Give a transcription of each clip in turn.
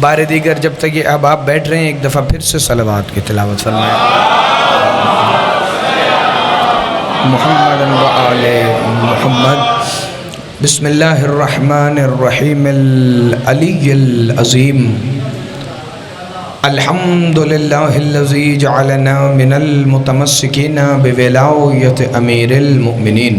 بار دیگر جب تک یہ اب آپ بیٹھ رہے ہیں ایک دفعہ پھر سے صلوات کی تلاوت فرمائیں. محمد و آل محمد. بسم اللہ الرحمن الرحیم العلی العظیم. الحمدللہ الذی جعلنا من المتمسکین بولایت امیر المؤمنین.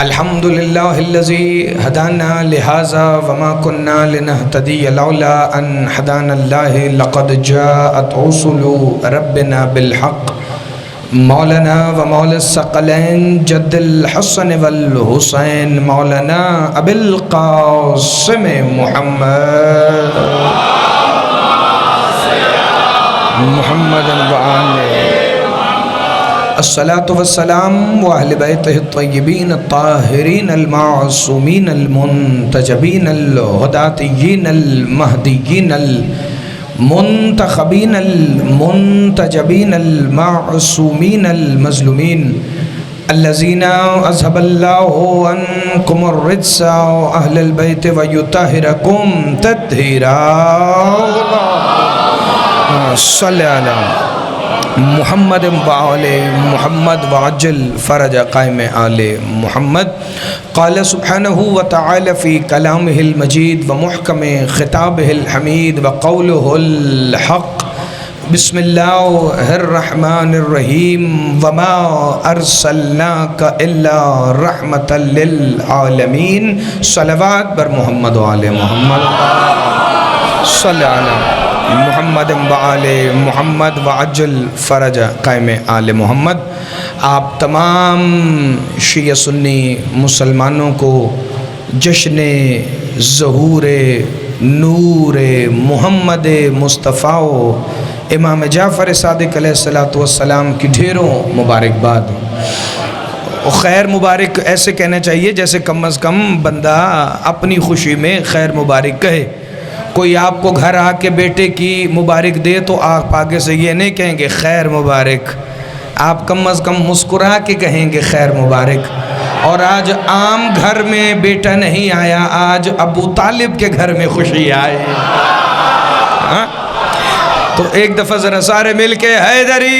الحمدللہ الذی ہدانا لہذا وما کنا لنہتدی لولا ان ہدانا اللہ لقد جاءت رسل ربنا بالحق. مولانا و مولا الثقلین جد الحسن والحسین مولانا ابی القاسم محمد وآلہ الصلاة والسلام وأهل بيته الطيبين الطاهرين المعصومين المنتجبين الهداتيين المهديين المنتخبين المنتجبين المعصومين المظلومين الذين أذهب الله عنكم الرجس أهل البيت ويطهركم تطهيرا. صلی علی محمد و آل محمد وعجل فرج قائم آل محمد. قال سبحانہ وتعالی فی کلامہ المجید ومحکم خطابہ الحمید وقولہ الحق. بسم اللہ الرحمن الرحیم. وما ارسلناک الا رحمتا للعالمین. صلوات بر محمد و آل محمد. صلی علی محمد و آل محمد وعجل فرج قائم آل محمد. آپ تمام شیعہ سنی مسلمانوں کو جشن ظہور نور محمد مصطفیٰ امام جعفر صادق علیہ السلام کی ڈھیروں مبارکباد. خیر مبارک ایسے کہنا چاہیے جیسے کم از کم بندہ اپنی خوشی میں خیر مبارک کہے. کوئی آپ کو گھر آ کے بیٹے کی مبارک دے تو آپ آگے سے یہ نہیں کہیں گے خیر مبارک. آپ کم از کم مسکرا کے کہیں گے خیر مبارک. اور آج عام گھر میں بیٹا نہیں آیا, آج ابو طالب کے گھر میں خوشی آئے. تو ایک دفعہ ذرا سارے مل کے حیدری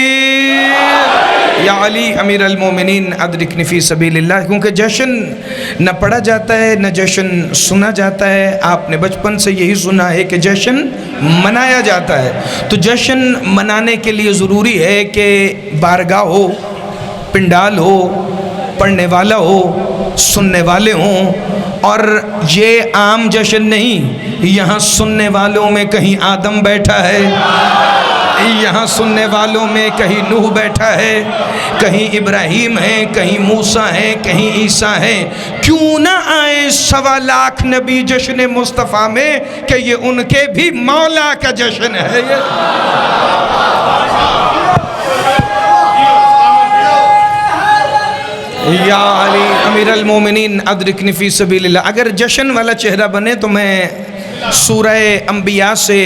یا علی امیر المومنین ادرکنی فی سبیل اللہ. کیونکہ جشن نہ پڑھا جاتا ہے نہ جشن سنا جاتا ہے. آپ نے بچپن سے یہی سنا ہے کہ جشن منایا جاتا ہے. تو جشن منانے کے لیے ضروری ہے کہ بارگاہ ہو, پنڈال ہو, پڑھنے والا ہو, سننے والے ہوں. اور یہ عام جشن نہیں, یہاں سننے والوں میں کہیں آدم بیٹھا ہے, یہاں سننے والوں میں کہیں نوح بیٹھا ہے, کہیں ابراہیم ہے, کہیں موسیٰ ہے, کہیں عیسیٰ ہے. کیوں نہ آئے 1.25 لاکھ نبی جشن مصطفیٰ میں کہ یہ ان کے بھی مولا کا جشن ہے. یا علی امیر المومنین ادرکنی فی سبیل اللہ. اگر جشن والا چہرہ بنے تو میں سورہ انبیاء سے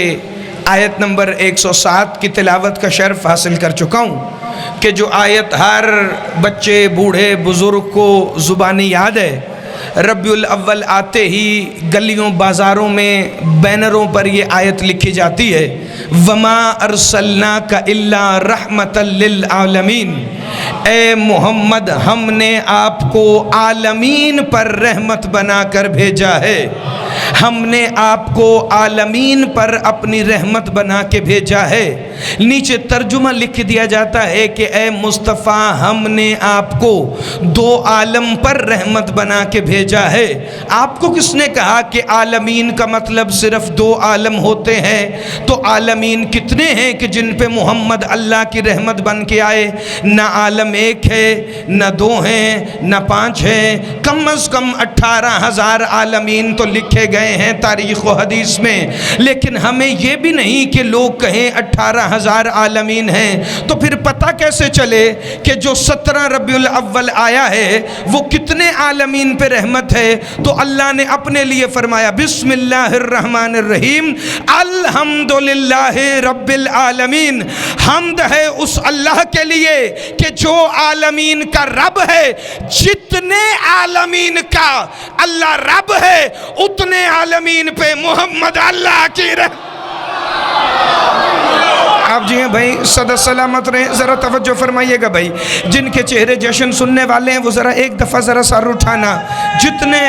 آیت نمبر 107 کی تلاوت کا شرف حاصل کر چکا ہوں کہ جو آیت ہر بچے بوڑھے بزرگ کو زبانی یاد ہے. ربیع الاول آتے ہی گلیوں بازاروں میں بینروں پر یہ آیت لکھی جاتی ہے, وما ارسلناک الا رحمتا للعالمین. اے محمد ہم نے آپ کو عالمین پر رحمت بنا کر بھیجا ہے. ہم نے آپ کو عالمین پر اپنی رحمت بنا کے بھیجا ہے. نیچے ترجمہ لکھ دیا جاتا ہے کہ اے مصطفیٰ ہم نے آپ کو 2 عالم پر رحمت بنا کے بھیجا ہے. آپ کو کس نے کہا کہ عالمین کا مطلب صرف 2 عالم ہوتے ہیں؟ تو عالمین کتنے ہیں کہ جن پہ محمد اللہ کی رحمت بن کے آئے؟ نہ عالم 1 ہے, نہ 2 ہیں, نہ 5 ہیں, کم از کم 18,000 عالمین تو لکھے گئے ہیں تاریخ و حدیث میں. لیکن ہمیں یہ بھی نہیں کہ لوگ کہیں 18,000 عالمین ہیں. تو پھر پتہ کیسے چلے کہ جو 17 ربیع الاول آیا ہے وہ کتنے عالمین پہ رحمت ہے؟ تو اللہ نے اپنے لیے فرمایا بسم اللہ الرحمن الرحیم الحمدللہ رب العالمین. حمد ہے اس اللہ کے لیے کہ جو عالمین کا رب ہے. جتنے عالمین کا اللہ رب ہے اتنے عالمین پہ محمد اللہ کی آپ جی ہیں بھائی، صدا سلامت رہیں. ذرا توجہ فرمائیے گا بھائی، جن کے چہرے جشن سننے والے ہیں وہ ذرا ایک دفعہ ذرا سر اٹھانا. جتنے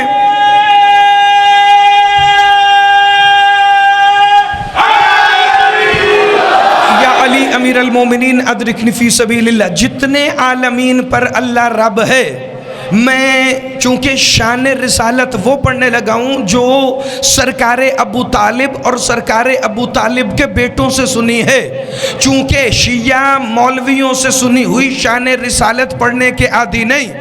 یا علی امیر المومنین ادرکنی فی سبیل اللہ، جتنے عالمین پر اللہ رب ہے، میں چونکہ شان رسالت وہ پڑھنے لگا ہوں جو سرکار ابو طالب اور سرکار ابو طالب کے بیٹوں سے سنی ہے. چونکہ شیعہ مولویوں سے سنی ہوئی شان رسالت پڑھنے کے عادی نہیں.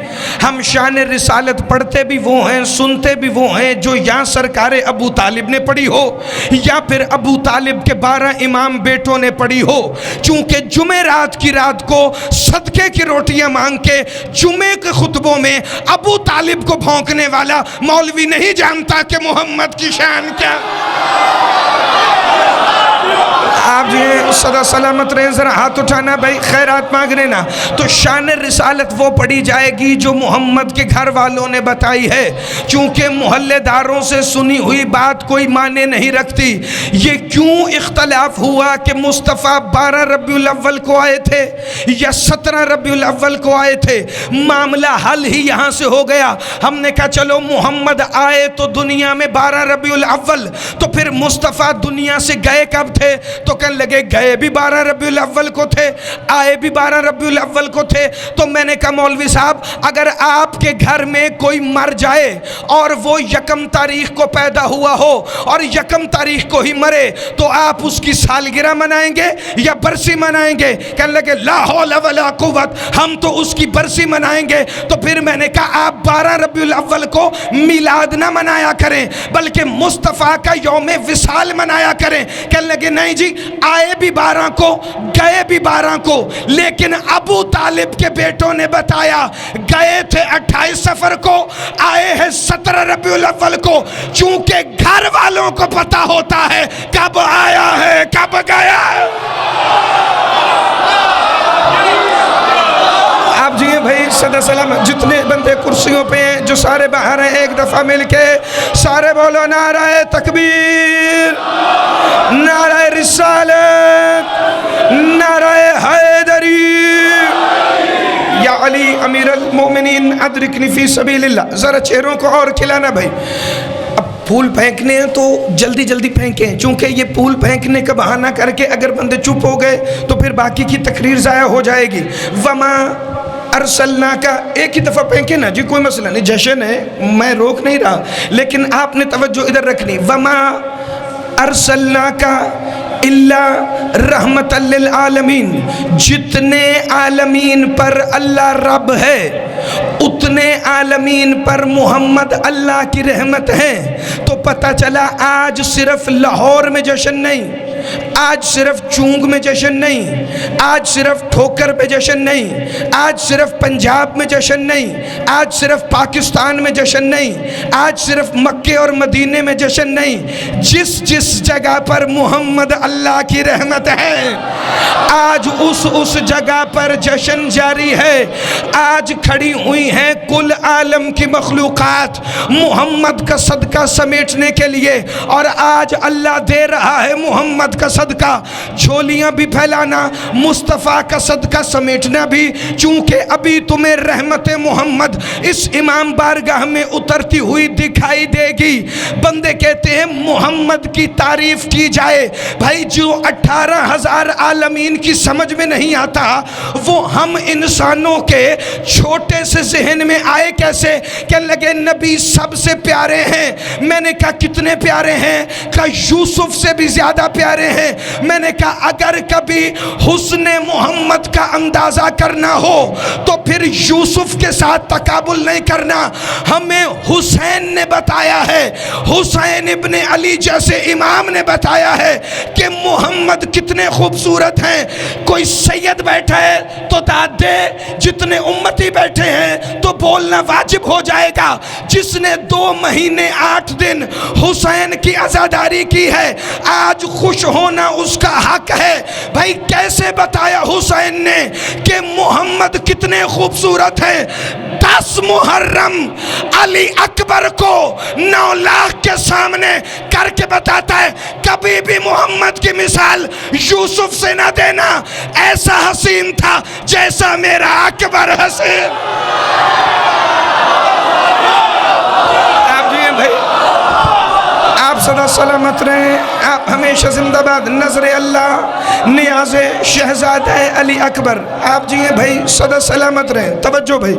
ہم شان رسالت پڑھتے بھی وہ ہیں، سنتے بھی وہ ہیں جو یا سرکار ابو طالب نے پڑھی ہو یا پھر ابو طالب کے 12 امام بیٹوں نے پڑھی ہو. چونکہ جمعرات کی رات کو صدقے کی روٹیاں مانگ کے جمعے کے خطبوں میں ابو طالب کو بھونکنے والا مولوی نہیں جانتا کہ محمد کی شان کیا. آپ جی صدا سلامت رہیں. ذرا ہاتھ اٹھانا بھائی، خیرات مانگنے نا. تو شان رسالت وہ پڑھی جائے گی جو محمد کے گھر والوں نے بتائی ہے. چونکہ محلے داروں سے سنی ہوئی بات کوئی معنی نہیں رکھتی. یہ کیوں اختلاف ہوا کہ مصطفیٰ 12 ربیع الاول کو آئے تھے یا 17 ربیع الاول کو آئے تھے، معاملہ حل ہی یہاں سے ہو گیا. ہم نے کہا چلو محمد آئے تو دنیا میں 12 ربیع الاول، تو پھر مصطفیٰ دنیا سے گئے کب تھے؟ تو کہنے لگے گئے بھی 12 ربیع الاول کو تھے، آئے بھی 12 ربیع الاول کو تھے. تو میں نے کہا مولوی صاحب، اگر آپ کے گھر میں کوئی مر جائے اور وہ 1 تاریخ کو پیدا ہوا ہو اور 1 تاریخ کو ہی مرے تو آپ اس کی سالگرہ منائیں گے یا برسی منائیں گے؟ کہنے لگے لا حول ولا قوت، ہم تو اس کی برسی منائیں گے. تو پھر میں نے کہا آپ 12 ربیع الاول کو میلاد نہ منایا کریں بلکہ مصطفیٰ کا یوم وصال منایا کریں. کہنے لگے نہیں جی، آئے بھی 12 کو گئے بھی 12 کو، لیکن ابو طالب کے بیٹوں نے بتایا گئے تھے 28 صفر کو، آئے ہیں 17 ربیع الاول کو. چونکہ گھر والوں کو پتا ہوتا ہے کب آیا ہے کب گیا ہے. آپ جی بھائی صدا سلام. جتنے بندے کرسیوں پہ ہیں جو سارے باہر ہیں، ایک دفعہ مل کے سارے بولو نعرہ تکبیر، نعرہ رسالت، نعرہ حیدری. یا علی امیر المومنین ادرکنی فی سبیل اللہ. ذرا چہروں کو اور کھلانا بھائی. اب پھول پھینکنے ہیں تو جلدی جلدی پھینکیں، چونکہ یہ پھول پھینکنے کا بہانہ کر کے اگر بندے چپ ہو گئے تو پھر باقی کی تقریر ضائع ہو جائے گی. وما ارسلنا کا ایک ہی دفعہ پھینکے نا جی، کوئی مسئلہ نہیں، جشن ہے، میں روک نہیں رہا، لیکن آپ نے توجہ ادھر رکھنی. وما ارسلنا کا اللہ رحمت للعالمین. جتنے عالمین پر اللہ رب ہے اتنے عالمین پر محمد اللہ کی رحمت ہے. تو پتہ چلا آج صرف لاہور میں جشن نہیں، آج صرف چونگ میں جشن نہیں، آج صرف ٹھوکر پہ جشن نہیں، آج صرف پنجاب میں جشن نہیں، آج صرف پاکستان میں جشن نہیں، آج صرف مکے اور مدینے میں جشن نہیں. جس جس جگہ پر محمد اللہ کی رحمت ہے آج اس جگہ پر جشن جاری ہے. آج کھڑی ہوئی ہیں کل عالم کی مخلوقات محمد کا صدقہ سمیٹنے کے لیے، اور آج اللہ دے رہا ہے محمد کا صدقہ. جھولیاں بھی پھیلانا، مصطفیٰ کا صدقہ سمیٹنا بھی، چونکہ ابھی تمہیں رحمت محمد اس امام بارگاہ میں اترتی ہوئی دکھائی دے گی. بندے کہتے ہیں محمد کی تعریف کی جائے. بھائی جو 18,000 عالمین کی سمجھ میں نہیں آتا وہ ہم انسانوں کے چھوٹے سے ذہن میں آئے کیسے؟ کہ لگے نبی سب سے پیارے ہیں. میں نے کہا کتنے پیارے ہیں؟ کہ یوسف سے بھی زیادہ پیارے ہیں. میں نے کہا اگر کبھی حسن محمد کا اندازہ کرنا ہو تو پھر یوسف کے ساتھ تقابل نہیں کرنا. ہمیں حسین نے بتایا ہے، حسین ابن علی جیسے امام نے بتایا ہے کہ محمد کتنے خوبصورت ہیں. کوئی سید بیٹھا ہے تو داد دے، جتنے امتی بیٹھے ہیں تو بولنا واجب ہو جائے گا. جس نے 2 مہینے 8 دن حسین کی عزاداری کی ہے آج خوش ہونا بتانا اس کا حق ہے۔ بھائی کیسے بتایا حسین نے کہ محمد کتنے خوبصورت ہیں؟ 10 محرم علی اکبر کو 9 لاکھ کے سامنے کر کے بتاتا ہے کبھی بھی محمد کی مثال یوسف سے نہ دینا، ایسا حسین تھا جیسا میرا اکبر حسین۔ آپ جی بھائی، آپ سدا سلامت رہیں، آپ ہمیشہ زندہ باد۔ نظر اللہ نیاز شہزادہ علی اکبر، آپ جی بھائی سدا سلامت رہیں۔ توجہ بھائی،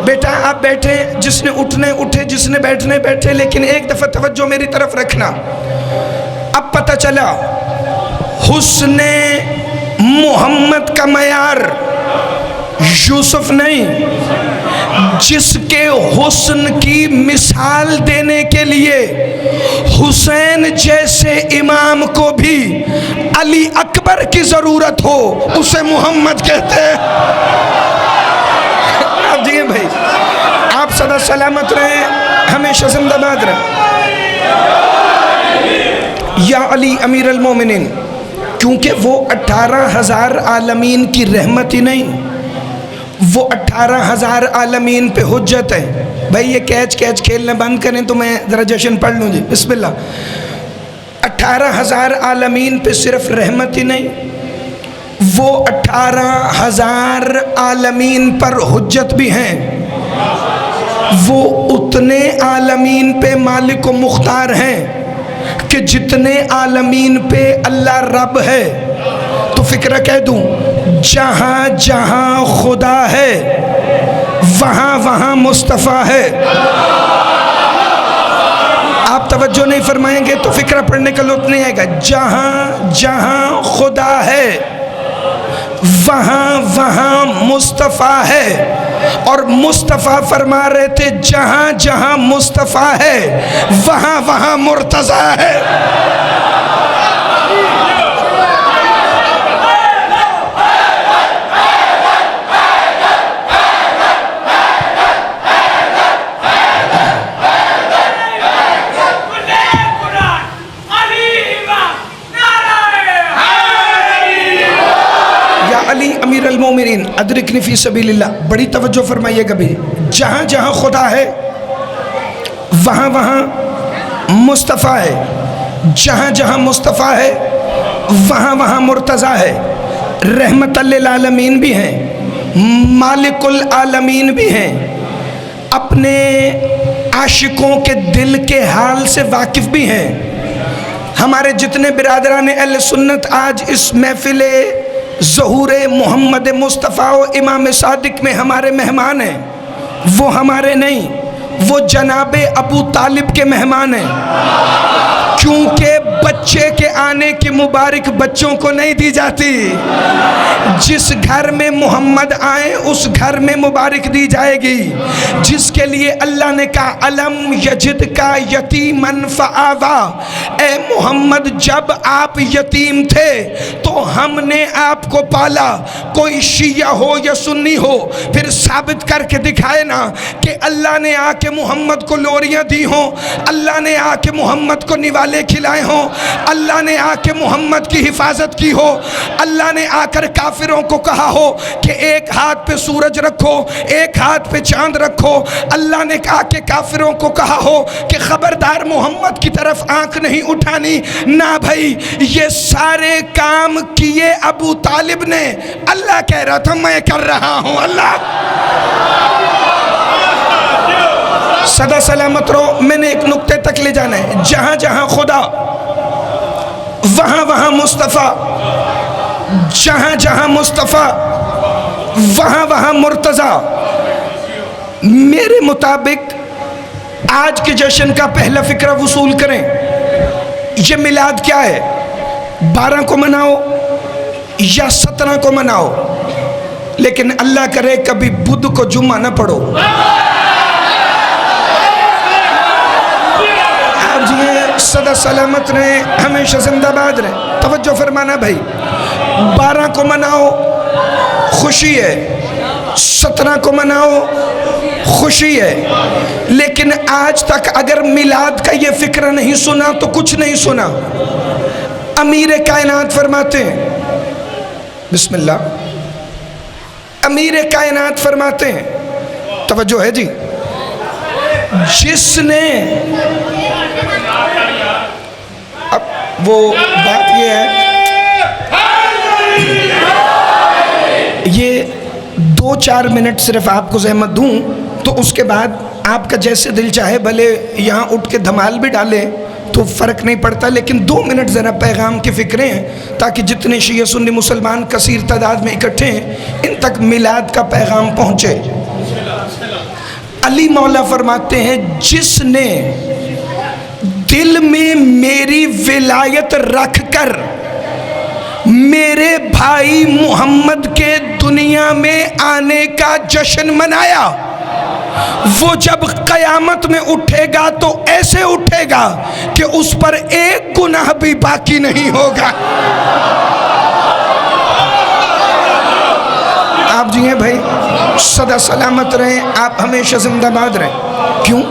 بیٹا آپ بیٹھے، جس نے اٹھنے اٹھے، جس نے بیٹھنے بیٹھے، لیکن ایک دفعہ توجہ میری طرف رکھنا۔ اب پتہ چلا حسن محمد کا معیار یوسف نہیں، جس کے حسن کی مثال دینے کے لیے حسین جیسے امام کو بھی علی اکبر کی ضرورت ہو، اسے محمد کہتے ہیں۔ آپ جی بھائی، آپ سدا سلامت رہیں، ہمیشہ زندہ باد رہیں۔ یا علی امیر المومنین، کیونکہ وہ 18,000 عالمین کی رحمت ہی نہیں، وہ 18,000 عالمین پہ حجت ہے۔ بھائی یہ کیچ کھیلنا بند کریں تو میں ذرا جشن پڑھ لوں جی، بسم اللہ۔ 18,000 عالمین پہ صرف رحمت ہی نہیں، وہ 18,000 عالمین پر حجت بھی ہیں، وہ اتنے عالمین پہ مالک و مختار ہیں کہ جتنے عالمین پہ اللہ رب ہے۔ تو فکرہ کہہ دوں، جہاں جہاں خدا ہے وہاں وہاں مصطفیٰ ہے۔ آپ توجہ نہیں فرمائیں گے تو فکرہ پڑھنے کا لطف نہیں آئے گا۔ جہاں جہاں خدا ہے وہاں وہاں مصطفیٰ ہے، اور مصطفیٰ فرما رہے تھے جہاں جہاں مصطفیٰ ہے وہاں وہاں مرتضیٰ ہے۔ امیر المومنین ادرکنی فی سبیل اللہ، بڑی توجہ فرمائیے گا بھی، جہاں جہاں خدا ہے وہاں وہاں مصطفیٰ ہے، جہاں جہاں مصطفیٰ ہے وہاں وہاں مرتضیٰ ہے، رحمت للعالمین بھی ہیں، مالک العالمین بھی ہیں، اپنے عاشقوں کے دل کے حال سے واقف بھی ہیں۔ ہمارے جتنے برادران اہل سنت آج اس محفل ظہور محمد مصطفیٰ و امام صادق میں ہمارے مہمان ہیں، وہ ہمارے نہیں، وہ جناب ابو طالب کے مہمان ہیں، کیونکہ بچے کے آنے کی مبارک بچوں کو نہیں دی جاتی۔ جس گھر میں محمد آئیں اس گھر میں مبارک دی جائے گی، جس کے لیے اللہ نے کہا الم یجد کا یتیمن فآوا، اے محمد جب آپ یتیم تھے تو ہم نے آپ کو پالا۔ کوئی شیعہ ہو یا سنی ہو پھر ثابت کر کے دکھائے نا کہ اللہ نے آ کے محمد کو لوریاں دی ہوں، اللہ نے آ کے محمد کو نوالے کھلائے ہوں، اللہ نے آ کے محمد کی حفاظت کی ہو، اللہ نے آ کر کافروں کو کہا ہو کہ ایک ہاتھ پہ سورج رکھو، ایک ہاتھ پہ چاند رکھو، اللہ نے کہا کہ کافروں کو کہا ہو کہ خبردار محمد کی طرف آنکھ نہیں اٹھانی۔ نہ بھائی، یہ سارے کام کیے ابو طالب نے، اللہ کہہ رہا تھا میں کر رہا ہوں۔ اللہ صدا سلامت رہو، میں نے ایک نقطے تک لے جانا ہے، جہاں جہاں خدا وہاں وہاں مصطفیٰ، جہاں جہاں مصطفیٰ وہاں وہاں مرتضیٰ۔ میرے مطابق آج کے جشن کا پہلا فکرہ وصول کریں، یہ میلاد کیا ہے؟ 12 کو مناؤ یا 17 کو مناؤ، لیکن اللہ کرے کبھی بدھ کو جمعہ نہ پڑھو۔ آپ جی صدا سلامت رہیں، ہمیشہ زندہ باد رہیں۔ توجہ فرمانا بھائی، 12 کو مناؤ خوشی ہے، 17 کو مناؤ خوشی ہے، لیکن آج تک اگر میلاد کا یہ فکر نہیں سنا تو کچھ نہیں سنا۔ امیر کائنات فرماتے ہیں، بسم اللہ، امیر کائنات فرماتے ہیں، توجہ ہے جی، جس نے، اب وہ بات یہ ہے، یہ 2-4 منٹ صرف آپ کو زحمت دوں تو اس کے بعد آپ کا جیسے دل چاہے بھلے یہاں اٹھ کے دھمال بھی ڈالیں تو فرق نہیں پڑتا، لیکن 2 منٹ ذرا پیغام کی فکریں ہیں تاکہ جتنے شیعہ سنی مسلمان کثیر تعداد میں اکٹھے ہیں ان تک میلاد کا پیغام پہنچے۔ علی مولا فرماتے ہیں، جس نے دل میں میری ولایت رکھ کر میرے بھائی محمد کے دنیا میں آنے کا جشن منایا، وہ جب قیامت میں اٹھے گا تو ایسے اٹھے گا کہ اس پر ایک گناہ بھی باقی نہیں ہوگا۔ آپ جی ہیں بھائی، سدا سلامت رہیں، آپ ہمیشہ زندہ باد رہیں۔ کیوں؟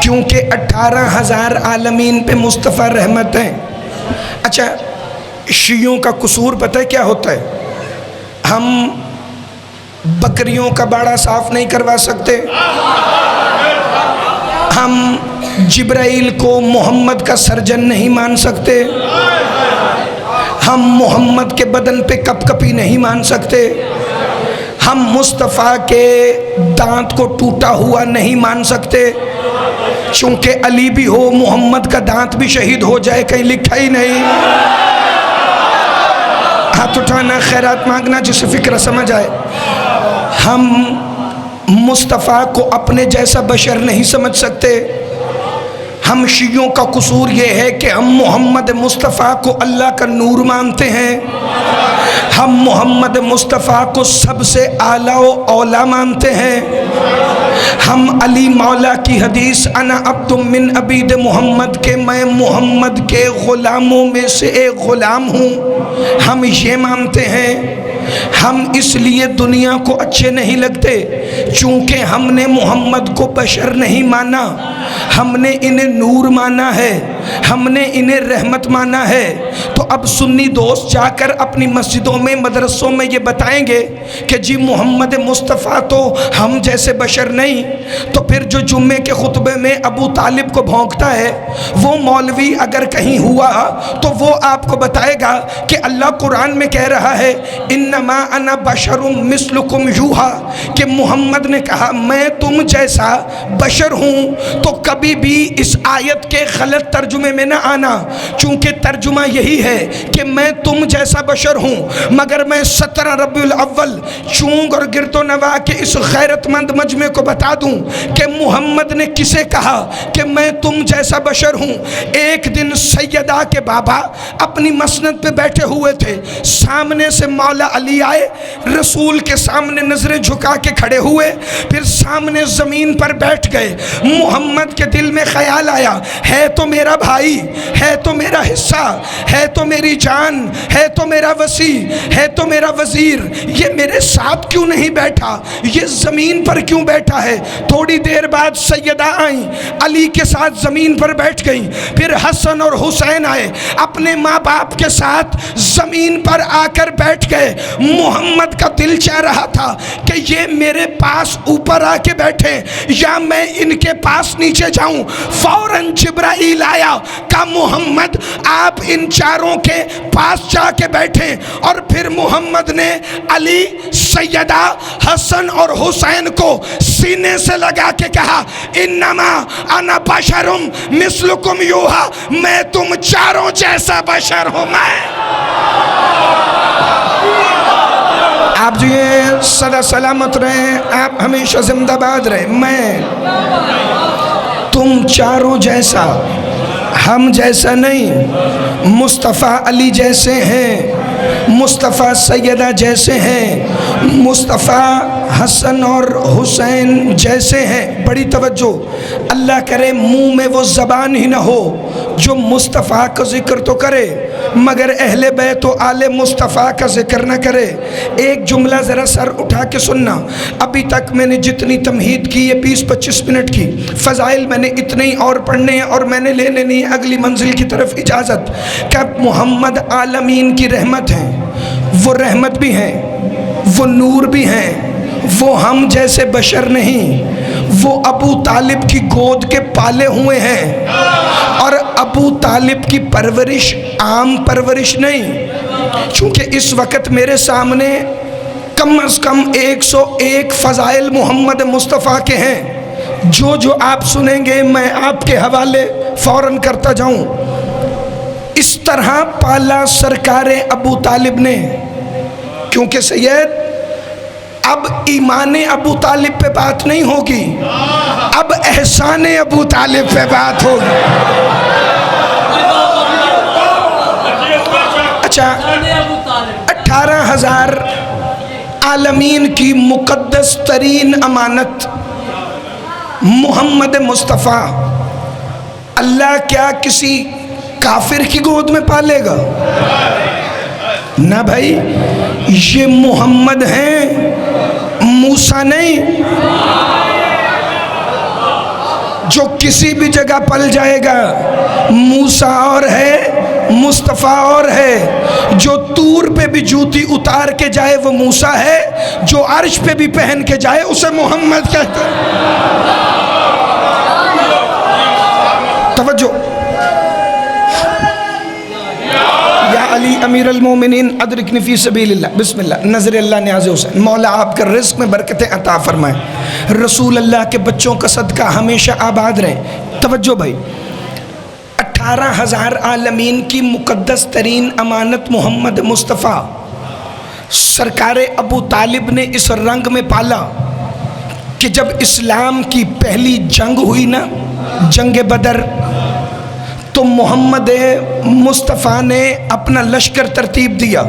کیونکہ 18,000 عالمین پہ مصطفیٰ رحمت ہیں۔ اچھا، شیعوں کا قصور پتہ ہے کیا ہوتا ہے؟ ہم بکریوں کا باڑا صاف نہیں کروا سکتے، ہم جبرائیل کو محمد کا سرجن نہیں مان سکتے، ہم محمد کے بدن پہ کپ کپی نہیں مان سکتے، ہم مصطفیٰ کے دانت کو ٹوٹا ہوا نہیں مان سکتے، چونکہ علی بھی ہو محمد کا دانت بھی شہید ہو جائے، کہیں لکھا ہی نہیں۔ ہاتھ اٹھانا، خیرات مانگنا، جسے فکر سمجھ آئے۔ ہم مصطفیٰ کو اپنے جیسا بشر نہیں سمجھ سکتے۔ ہم شیعوں کا قصور یہ ہے کہ ہم محمد مصطفیٰ کو اللہ کا نور مانتے ہیں، ہم محمد مصطفیٰ کو سب سے اعلیٰ و اولیٰ مانتے ہیں، ہم علی مولا کی حدیث انا عبد من عبید محمد کے میں محمد کے غلاموں میں سے ایک غلام ہوں، ہم یہ مانتے ہیں۔ ہم اس لیے دنیا کو اچھے نہیں لگتے چونکہ ہم نے محمد کو بشر نہیں مانا، ہم نے انہیں نور مانا ہے، ہم نے انہیں رحمت مانا ہے۔ تو اب سنی دوست جا کر اپنی مسجدوں میں مدرسوں میں یہ بتائیں گے کہ جی محمد مصطفیٰ تو ہم جیسے بشر نہیں، تو پھر جو جمعے کے خطبے میں ابو طالب کو بھونکتا ہے وہ مولوی اگر کہیں ہوا تو وہ آپ کو بتائے گا کہ اللہ قرآن میں کہہ رہا ہے انما انا بشر مثلکم یوحا، کہ محمد نے کہا میں تم جیسا بشر ہوں، تو کبھی بھی اس آیت کے غلط ترجمے میں نہ آنا، چونکہ ترجمہ یہی ہے کہ میں تم جیسا بشر ہوں، مگر میں 17 ربیع الاول چونگ اور گرد و نواح کے اس غیرت مند مجمع کو بتا دوں کہ محمد نے کسے کہا کہ میں تم جیسا بشر ہوں۔ ایک دن سیدہ کے بابا اپنی مسند پہ بیٹھے ہوئے تھے، سامنے سے مولا علی آئے، رسول کے سامنے نظریں جھکا کے کھڑے ہوئے، پھر سامنے زمین پر بیٹھ گئے۔ محمد کے دل میں خیال آیا، ہے تو میرا بھائی، ہے تو میرا حصہ، ہے تو میری جان، ہے تو میرا وسیع، ہے تو میرا وزیر، یہ میرے ساتھ کیوں نہیں بیٹھا، یہ زمین پر کیوں بیٹھا ہے؟ تھوڑی دیر بعد سیدہ آئیں، علی کے ساتھ زمین پر بیٹھ گئیں، پھر حسن اور حسین آئے، اپنے ماں باپ کے ساتھ زمین پر آ کر بیٹھ گئے۔ محمد کا دل چاہ رہا تھا کہ یہ میرے پاس اوپر آ کے بیٹھے یا میں ان کے پاس نیچے جاؤں۔ فوراً جبرائیل آیا، کہا محمد آپ ان چاروں کے پاس جا کے بیٹھیں، اور پھر محمد نے علی، سیدہ، حسن اور حسین کو سینے سے لگا کے کہا انما انا بشرم مثلکم یوحا، میں تم چاروں جیسا بشر ہوں۔ میں آپ جو یہ سدا سلامت رہیں، آپ ہمیشہ زندہ باد رہیں۔ میں تم چاروں جیسا، ہم جیسا نہیں، مصطفیٰ علی جیسے ہیں، مصطفیٰ سیدہ جیسے ہیں، مصطفیٰ حسن اور حسین جیسے ہیں۔ بڑی توجہ، اللہ کرے منہ میں وہ زبان ہی نہ ہو جو مصطفیٰ کا ذکر تو کرے مگر اہل بیت و آل مصطفیٰ کا ذکر نہ کرے۔ ایک جملہ ذرا سر اٹھا کے سننا، ابھی تک میں نے جتنی تمہید کی یہ 20-25 منٹ کی، فضائل میں نے اتنے ہی اور پڑھنے ہیں اور میں نے لے لینی ہے اگلی منزل کی طرف اجازت، کہ محمد عالمین کی رحمت ہیں، وہ رحمت بھی ہیں، وہ نور بھی ہیں، وہ ہم جیسے بشر نہیں، وہ ابو طالب کی گود کے پالے ہوئے ہیں، اور ابو طالب کی پرورش عام پرورش نہیں۔ چونکہ اس وقت میرے سامنے کم از کم 101 فضائل محمد مصطفیٰ کے ہیں، جو آپ سنیں گے میں آپ کے حوالے فوراً کرتا جاؤں۔ اس طرح پالا سرکار ابو طالب نے، کیونکہ سید اب ایمان ابو طالب پہ بات نہیں ہوگی، اب احسان ابو طالب پہ بات ہوگی۔ اچھا، 18,000 عالمین کی مقدس ترین امانت محمد مصطفیٰ، اللہ کیا کسی کافر کی گود میں پالے گا؟ نہ بھائی، یہ محمد ہیں، موسیٰ نہیں، جو کسی بھی جگہ پل جائے گا۔ موسیٰ اور ہے، مصطفیٰ اور ہے، جو طور پہ بھی جوتی اتار کے جائے وہ موسیٰ ہے، جو عرش پہ بھی پہن کے جائے اسے محمد کہتے ہیں۔ توجہ، یا علی امیر المومنین ادرکنی فی سبیل اللہ، بسم اللہ، نظر اللہ نیاز حسین، مولا آپ کا رزق میں برکتیں عطا فرمائیں، رسول اللہ کے بچوں کا صدقہ ہمیشہ آباد رہیں۔ توجہ بھائی، 18,000 عالمین کی مقدس ترین امانت محمد مصطفیٰ سرکار ابو طالب نے اس رنگ میں پالا کہ جب اسلام کی پہلی جنگ ہوئی نا، جنگ بدر، تو محمد مصطفیٰ نے اپنا لشکر ترتیب دیا،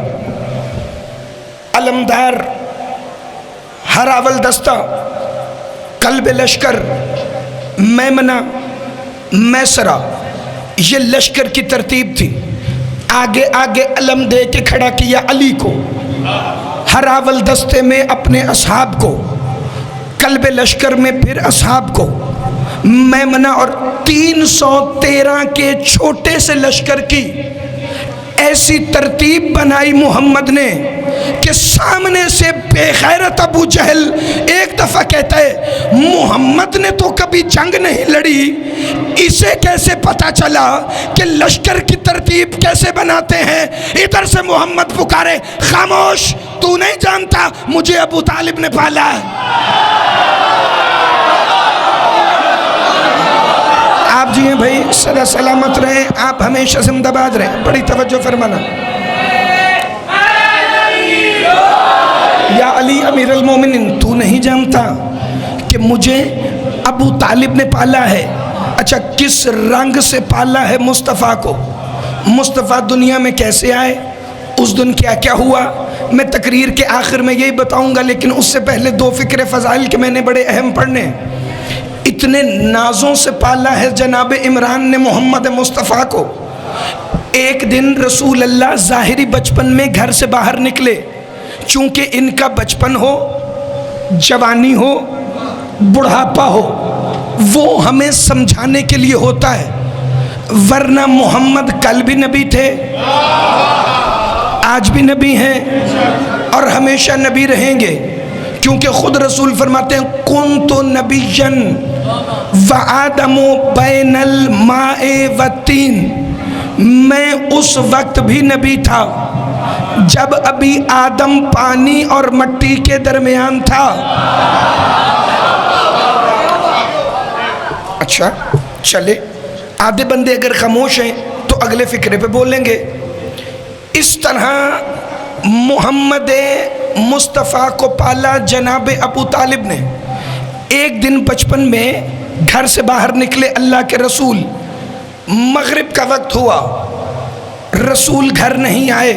علمدار، ہراول دستہ، قلب لشکر، میمنہ، میسرہ، یہ لشکر کی ترتیب تھی۔ آگے آگے علم دے کے کھڑا کیا علی کو، ہراول دستے میں اپنے اصحاب کو، قلب لشکر میں پھر اصحاب کو، میمنہ اور 313 کے چھوٹے سے لشکر کی ایسی ترتیب بنائی محمد نے کہ سامنے سے بے غیرت ابو جہل ایک دفعہ کہتا ہے محمد نے تو کبھی جنگ نہیں لڑی، اسے کیسے پتا چلا کہ لشکر کی ترتیب کیسے بناتے ہیں؟ ادھر سے محمد پکارے، خاموش، تو نہیں جانتا مجھے ابو طالب نے پالا ہے۔ آپ جی ہیں بھائی، سدا سلامت رہیں، آپ ہمیشہ زندہ باد رہیں، بڑی توجہ فرمانا۔ یا علی امیر المومنین، تو نہیں جانتا کہ مجھے ابو طالب نے پالا ہے؟ اچھا، کس رنگ سے پالا ہے مصطفیٰ کو؟ مصطفیٰ دنیا میں کیسے آئے، اس دن کیا کیا ہوا، میں تقریر کے آخر میں یہی بتاؤں گا، لیکن اس سے پہلے 2 فکر فضائل کے میں نے بڑے اہم پڑھنے ہیں۔ اتنے نازوں سے پالا ہے جناب عمران نے محمد مصطفیٰ کو۔ ایک دن رسول اللہ ظاہری بچپن میں گھر سے باہر نکلے، چونکہ ان کا بچپن ہو، جوانی ہو، بڑھاپا ہو، وہ ہمیں سمجھانے کے لیے ہوتا ہے، ورنہ محمد کل بھی نبی تھے، آج بھی نبی ہیں اور ہمیشہ نبی رہیں گے، کیونکہ خود رسول فرماتے ہیں کنت نبیًا وآدم بین الماء والتین، میں اس وقت بھی نبی تھا جب ابھی آدم پانی اور مٹی کے درمیان تھا۔ اچھا چلے، آدھے بندے اگر خاموش ہیں تو اگلے فکرے پہ بولیں گے۔ اس طرح محمد مصطفیٰ کو پالا جناب ابو طالب نے۔ ایک دن بچپن میں گھر سے باہر نکلے اللہ کے رسول، مغرب کا وقت ہوا، رسول گھر نہیں آئے،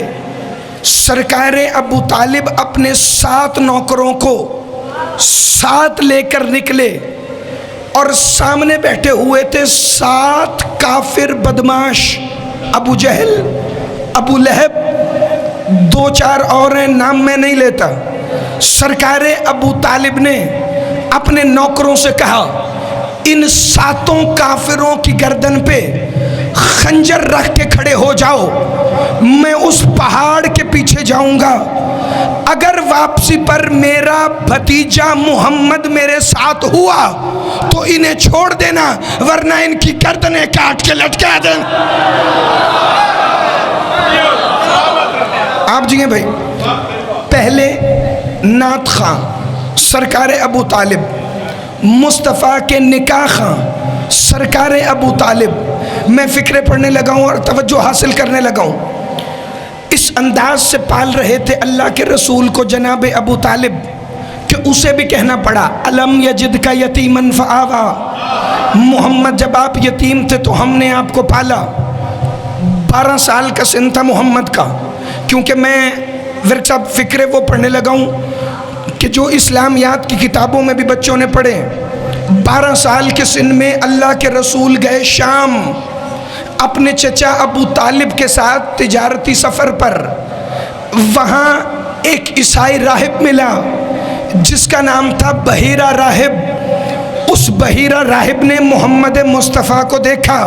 سرکار ابو طالب اپنے 7 نوکروں کو ساتھ لے کر نکلے، اور سامنے بیٹھے ہوئے تھے 7 کافر بدماش، ابو جہل، ابو لہب، دو چار اور ہیں، نام میں نہیں لیتا. سرکار ابو طالب نے اپنے نوکروں سے کہا ان 7 کافروں کی گردن پہ خنجر رکھ کے کھڑے ہو جاؤ، میں اس پہاڑ کے پیچھے جاؤں گا، اگر واپسی پر میرا بھتیجا محمد میرے ساتھ ہوا تو انہیں چھوڑ دینا، ورنہ ان کی گردنیں کاٹ کے لٹکا دیں. آپ جی ہیں بھائی. پہلے نعت خاں سرکار ابو طالب، مصطفیٰ کے نکاح خاں سرکار ابو طالب. میں فکرے پڑھنے لگا ہوں اور توجہ حاصل کرنے لگا ہوں. اس انداز سے پال رہے تھے اللہ کے رسول کو جناب ابو طالب کہ اسے بھی کہنا پڑا الم یجد کا یتیمن فآوا. محمد جب آپ یتیم تھے تو ہم نے آپ کو پالا. 12 سال کا سن تھا محمد کا. کیونکہ میں ورک صاحب فکرے وہ پڑھنے لگا ہوں کہ جو اسلامیات کی کتابوں میں بھی بچوں نے پڑھے. 12 سال کے سن میں اللہ کے رسول گئے شام اپنے چچا ابو طالب کے ساتھ تجارتی سفر پر. وہاں ایک عیسائی راہب ملا جس کا نام تھا بحیرہ راہب. اس بحیرہ راہب نے محمد مصطفیٰ کو دیکھا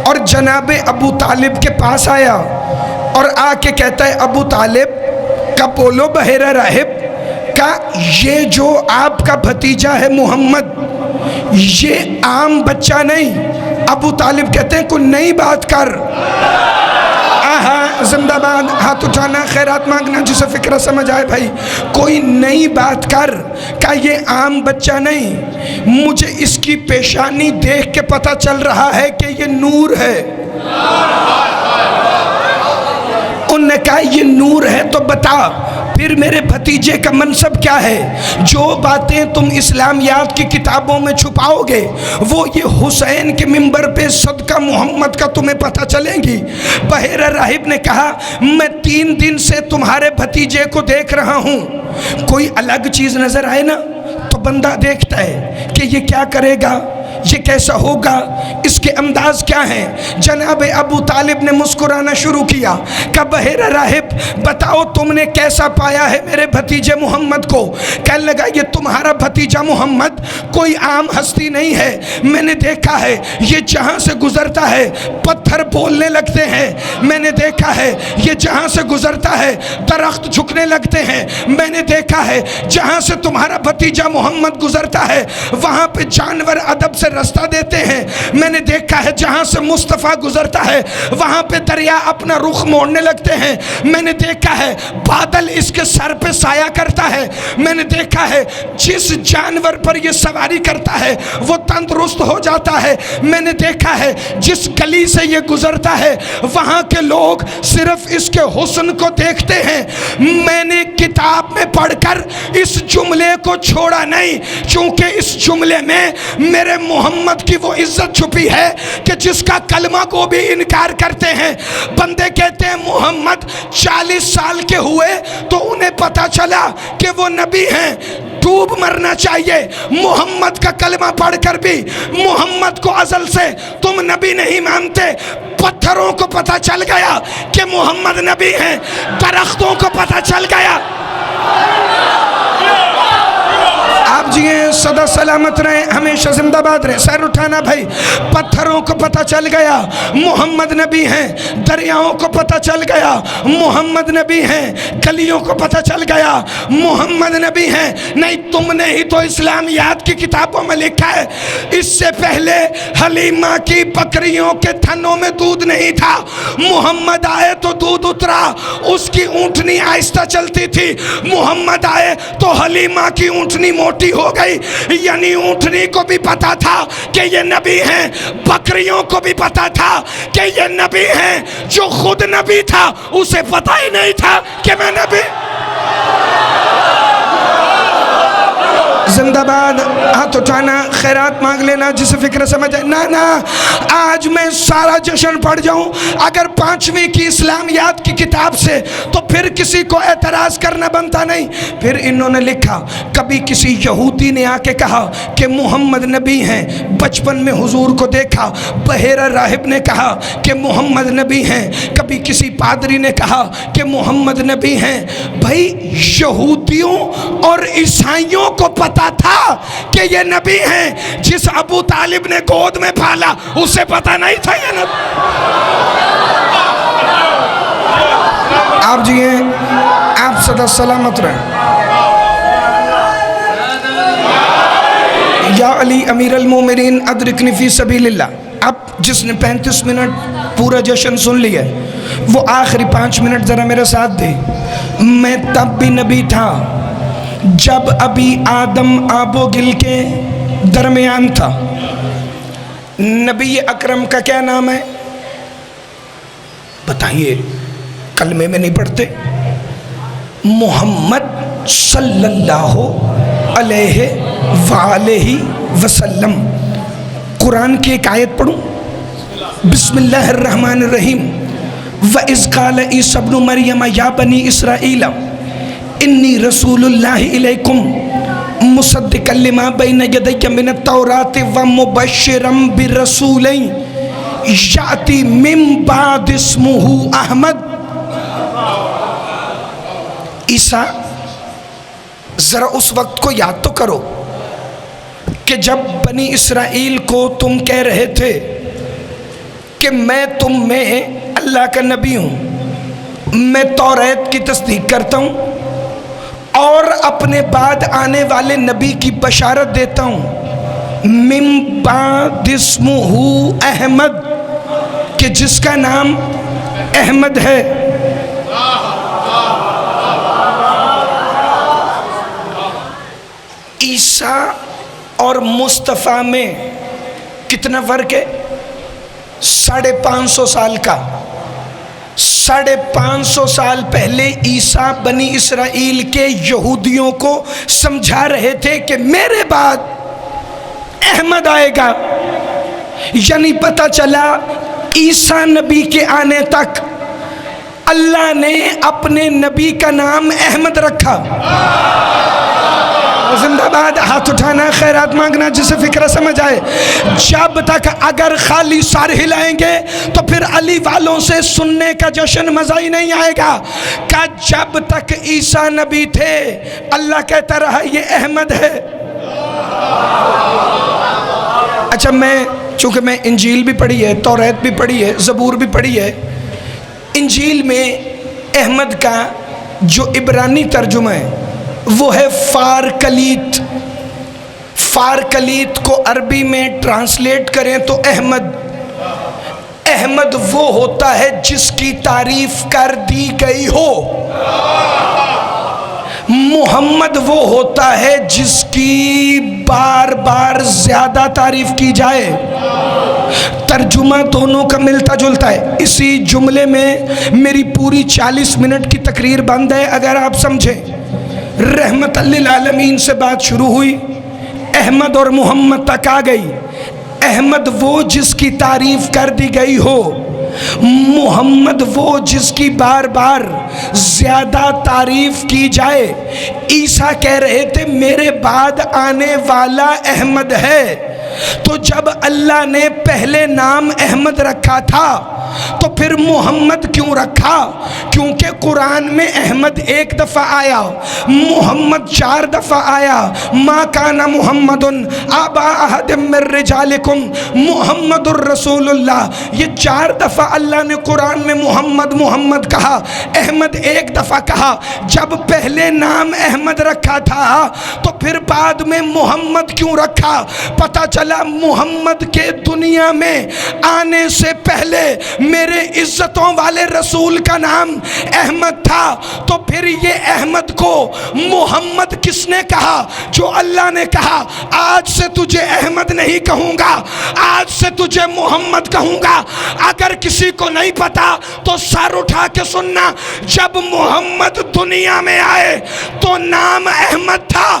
اور جناب ابو طالب کے پاس آیا اور آ کے کہتا ہے ابو طالب کا بولو بحیرہ راہب کا یہ جو آپ کا بھتیجا ہے محمد یہ عام بچہ نہیں. ابو طالب کہتے ہیں کوئی نئی بات کر. آہا زندہ باد، ہاتھ اٹھانا، خیرات مانگنا، جسے فکرہ سمجھ آئے بھائی. کوئی نئی بات کر کہ یہ عام بچہ نہیں، مجھے اس کی پیشانی دیکھ کے پتہ چل رہا ہے کہ یہ نور ہے. انہوں نے کہا یہ نور ہے تو بتا پھر میرے بھتیجے کا منصب کیا ہے؟ جو باتیں تم اسلامیات کی کتابوں میں چھپاؤ گے وہ یہ حسین کے منبر پہ صدقہ محمد کا تمہیں پتہ چلیں گی. بحیرہ راہب نے کہا میں 3 دن سے تمہارے بھتیجے کو دیکھ رہا ہوں، کوئی الگ چیز نظر آئے نا تو بندہ دیکھتا ہے کہ یہ کیا کرے گا، یہ کیسا ہوگا، اس کے انداز کیا ہیں. جناب ابو طالب نے مسکرانا شروع کیا کہ بحیرہ راہب بتاؤ تم نے کیسا پایا ہے میرے بھتیجے محمد کو؟ کہنے لگا یہ تمہارا بھتیجا محمد کوئی عام ہستی نہیں ہے. میں نے دیکھا ہے یہ جہاں سے گزرتا ہے پتھر بولنے لگتے ہیں. میں نے دیکھا ہے یہ جہاں سے گزرتا ہے درخت جھکنے لگتے ہیں. میں نے دیکھا ہے جہاں سے تمہارا بھتیجا محمد گزرتا ہے وہاں پہ جانور ادب سے رستہ دیتے ہیں. میں نے دیکھا ہے جہاں سے مصطفیٰ گزرتا ہے وہاں پہ دریا اپنا رخ موڑنے لگتے ہیں. میں نے دیکھا ہے بادل اس کے سر پہ سایہ کرتا ہے. میں نے دیکھا ہے جس جانور پر یہ سواری کرتا ہے وہ تندرست ہو جاتا ہے. میں نے دیکھا ہے جس گلی سے یہ گزرتا ہے وہاں کے لوگ صرف اس کے حسن کو دیکھتے ہیں. میں نے کتاب میں پڑھ کر اس جملے کو چھوڑا نہیں چونکہ اس جملے میں میرے محمد کی وہ عزت چھپی ہے کہ جس کا کلمہ کو بھی انکار کرتے ہیں. بندے کہتے ہیں محمد 40 سال کے ہوئے تو انہیں پتا چلا کہ وہ نبی ہیں، ڈوب مرنا چاہیے. محمد کا کلمہ پڑھ کر بھی محمد کو ازل سے تم نبی نہیں مانتے. پتھروں کو پتا چل گیا کہ محمد نبی ہیں، درختوں کو پتا چل گیا. آپ جی سدا سلامت رہیں، ہمیشہ زندہ باد رہیں. سر اٹھانا بھائی. پتھروں کو پتہ چل گیا محمد نبی ہیں، دریاؤں کو پتہ چل گیا محمد نبی ہیں، گلیوں کو پتہ چل گیا محمد نبی ہیں. نہیں تم نے ہی تو اسلامیات کی کتابوں میں لکھا ہے اس سے پہلے حلیمہ کی بکریوں کے تھنوں میں دودھ نہیں تھا، محمد آئے تو دودھ اترا. اس کی اونٹنی آہستہ چلتی تھی، محمد آئے تو حلیمہ کی اونٹنی موٹی ہو گئی. یعنی اونٹنی کو بھی پتا تھا کہ یہ نبی ہیں، بکریوں کو بھی پتا تھا کہ یہ نبی ہیں. جو خود نبی تھا اسے پتا ہی نہیں تھا کہ میں نبی. زندہ باد. ہاتھ اٹھانا, خیرات مانگ لینا جسے فکر سمجھ آئے. نا آج میں سارا جشن پڑھ جاؤں اگر 5ویں کی اسلامیات کی کتاب سے, تو پھر کسی کو اعتراض کرنا بنتا نہیں. پھر انہوں نے لکھا, کبھی کسی یہودی نے آ کے کہا کہ محمد نبی ہیں, بچپن میں حضور کو دیکھا. بحیرہ راہب نے کہا کہ محمد نبی ہیں. کبھی کسی پادری نے کہا کہ محمد نبی ہیں. بھائی یہودیوں اور عیسائیوں کو پتا تھا کہ یہ نبی ہیں. جس ابو طالب نے گود میں پالا اسے پتا نہیں تھا یہ نبی. آپ جی ہیں, آپ صدا سلامت رہیں. یا علی امیر المومنین ادرکنی فی سبیل اللہ. اب جس نے 35 منٹ پورا جشن سن لیا وہ آخری 5 منٹ ذرا میرے ساتھ دے. میں تب بھی نبی تھا جب ابھی آدم آب و گل کے درمیان تھا. نبی اکرم کا کیا نام ہے بتائیے؟ کلمے میں نہیں پڑھتے. محمد صلی اللہ علیہ وآلہ وسلم. قرآن کی ایک آیت پڑھوں, بسم اللہ الرحمن الرحیم. وَإِذْ قَالَ عِيسَى ابْنُ مَرْيَمَ يَا بَنِي إِسْرَائِيلَ إِنِّي رَسُولُ اللَّهِ إِلَيْكُمْ مُصَدِّقًا لِمَا بَيْنَ يَدَيَّ مِنَ التَّوْرَاةِ وَمُبَشِّرًا بِرَسُولٍ يَأْتِي مِن بَعْدِي اسْمُهُ أَحْمَدُ. عیسیٰ ذرا اس وقت کو یاد تو کرو کہ جب بنی اسرائیل کو تم کہہ رہے تھے کہ میں تم میں اللہ کا نبی ہوں, میں توریت کی تصدیق کرتا ہوں اور اپنے بعد آنے والے نبی کی بشارت دیتا ہوں. من بعد اسمہ احمد, کہ جس کا نام احمد ہے. عیسیٰ اور مصطفیٰ میں کتنا فرق ہے؟ 550 سال کا. 550 سال پہلے عیسیٰ بنی اسرائیل کے یہودیوں کو سمجھا رہے تھے کہ میرے بعد احمد آئے گا. یعنی پتہ چلا عیسیٰ نبی کے آنے تک اللہ نے اپنے نبی کا نام احمد رکھا. زندہ باد. ہاتھ اٹھانا, خیرات مانگنا جسے فکر سمجھ آئے. جب تک اگر خالی سر ہلائیں گے تو پھر علی والوں سے سننے کا جشن مزہ ہی نہیں آئے گا. کہ جب تک عیسیٰ نبی تھے اللہ کہتا رہا یہ احمد ہے. اچھا, چونکہ میں انجیل بھی پڑھی ہے, توریت بھی پڑھی ہے, زبور بھی پڑھی ہے. انجیل میں احمد کا جو عبرانی ترجمہ ہے وہ ہے فارکلیت. فارکلیت کو عربی میں ٹرانسلیٹ کریں تو احمد. احمد وہ ہوتا ہے جس کی تعریف کر دی گئی ہو. محمد وہ ہوتا ہے جس کی بار بار زیادہ تعریف کی جائے. ترجمہ دونوں کا ملتا جلتا ہے. اسی جملے میں میری پوری 40 منٹ کی تقریر بند ہے اگر آپ سمجھیں. رحمت للعالمین سے بات شروع ہوئی, احمد اور محمد تک آ گئی. احمد وہ جس کی تعریف کر دی گئی ہو, محمد وہ جس کی بار بار زیادہ تعریف کی جائے. عیسیٰ کہہ رہے تھے میرے بعد آنے والا احمد ہے. تو جب اللہ نے پہلے نام احمد رکھا تھا تو پھر محمد کیوں رکھا؟ کیونکہ قرآن میں احمد 1 دفعہ آیا, محمد 4 دفعہ آیا. ما کان محمد ابا احد من رجالکم محمد الرسول اللہ. یہ 4 دفعہ اللہ نے قرآن میں محمد محمد کہا, احمد 1 دفعہ کہا. جب پہلے نام احمد رکھا تھا تو پھر بعد میں محمد کیوں رکھا؟ پتہ چلا محمد کے دنیا میں آنے سے پہلے میرے عزتوں والے رسول کا نام احمد تھا. تو پھر یہ احمد کو محمد کس نے کہا؟ جو اللہ نے کہا آج سے تجھے احمد نہیں کہوں گا, آج سے تجھے محمد کہوں گا. اگر کسی کو نہیں پتا تو سر اٹھا کے سننا, جب محمد دنیا میں آئے تو نام احمد تھا.